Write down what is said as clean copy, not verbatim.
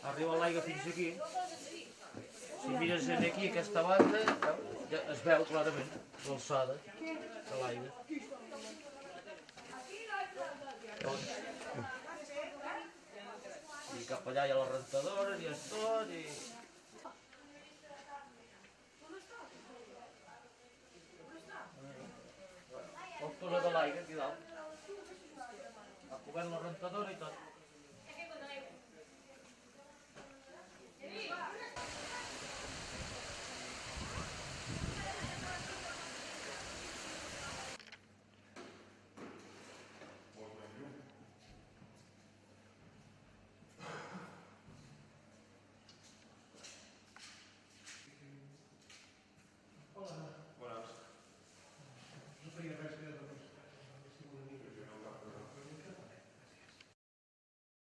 Arriba l'aigua fins aquí. Si mires aquí, aquesta banda, ja es veu clarament l'alçada de l'aigua. I cap allà hi ha la rentadora, i és tot, i... El túnel de l'aigua aquí dalt. Ha cobert la rentadora i tot.